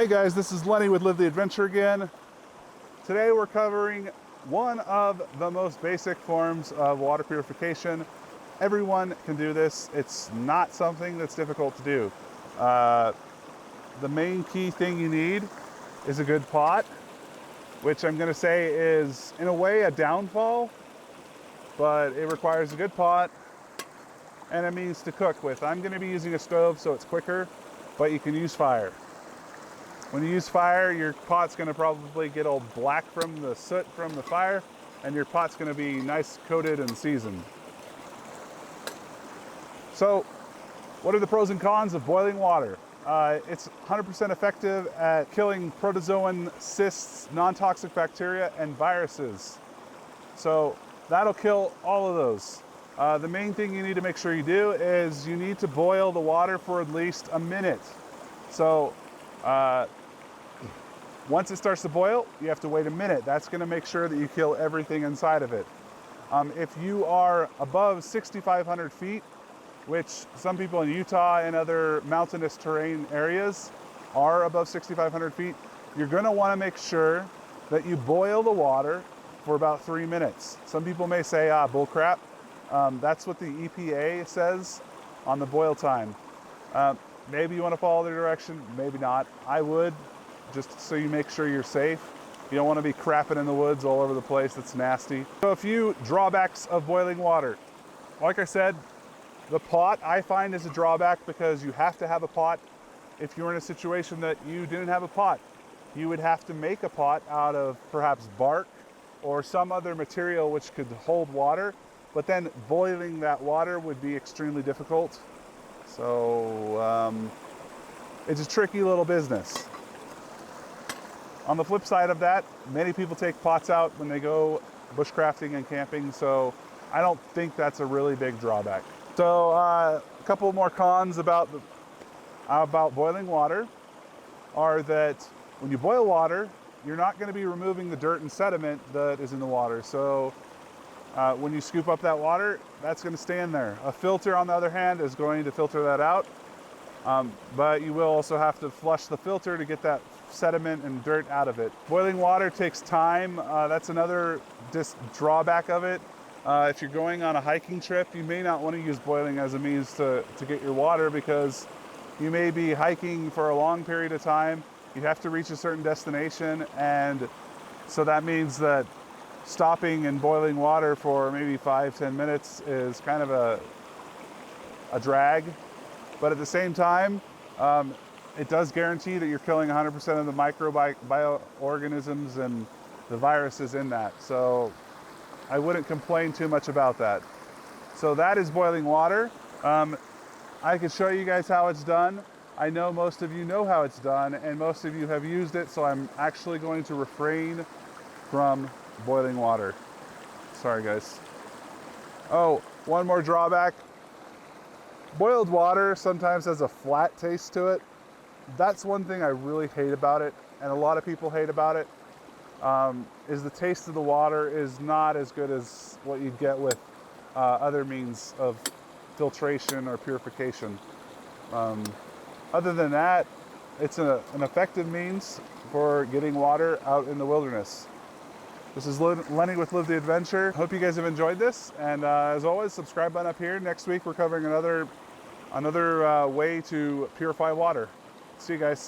Hey guys, this is Lenny with Live the Adventure again. Today we're covering one of the most basic forms of water purification. Everyone can do this. It's not something that's difficult to do. The main key thing you need is a good pot, which I'm going to say is in a way a downfall, but it requires a good pot and a means to cook with. I'm going to be using a stove so it's quicker, but you can use fire. When you use fire, your pot's going to probably get all black from the soot from the fire, and your pot's going to be nice coated and seasoned. So, what are the pros and cons of boiling water? It's 100% effective at killing protozoan cysts, non-toxic bacteria, and viruses. So that'll kill all of those. The main thing you need to make sure you do is you need to boil the water for at least a minute. So once it starts to boil, you have to wait a minute. That's going to make sure that you kill everything inside of it. If you are above 6,500 feet, which some people in Utah and other mountainous terrain areas are above 6,500 feet, you're going to want to make sure that you boil the water for about 3 minutes. Some people may say, bull crap. That's what the EPA says on the boil time. Maybe you want to follow their direction, maybe not. I would, just so you make sure you're safe. You don't want to be crapping in the woods all over the place. That's nasty. So a few drawbacks of boiling water. Like I said, the pot I find is a drawback because you have to have a pot. If you're in a situation that you didn't have a pot, you would have to make a pot out of perhaps bark or some other material which could hold water, but then boiling that water would be extremely difficult. So it's a tricky little business. On the flip side of that, many people take pots out when they go bushcrafting and camping, so I don't think that's a really big drawback. So a couple more cons about boiling water are that when you boil water, you're not going to be removing the dirt and sediment that is in the water. So when you scoop up that water, that's going to stay in there. A filter, on the other hand, is going to filter that out. But you will also have to flush the filter to get that sediment and dirt out of it. Boiling water takes time. That's another drawback of it. If you're going on a hiking trip, you may not want to use boiling as a means to get your water because you may be hiking for a long period of time. You have to reach a certain destination, and so that means that stopping and boiling water for maybe 5-10 minutes is kind of a drag. But at the same time, it does guarantee that you're killing 100% of the microorganisms and the viruses in that. So I wouldn't complain too much about that. So that is boiling water. I could show you guys how it's done. I know most of you know how it's done, and most of you have used it, so I'm actually going to refrain from boiling water. Sorry, guys. Oh, one more drawback. Boiled water sometimes has a flat taste to it. That's one thing I really hate about it, and a lot of people hate about it. Is the taste of the water is not as good as what you'd get with other means of filtration or purification. Other than that, it's an effective means for getting water out in the wilderness. This is Lenny with Live the Adventure. Hope you guys have enjoyed this, and as always, subscribe button up here. Next week we're covering another way to purify water. See you guys.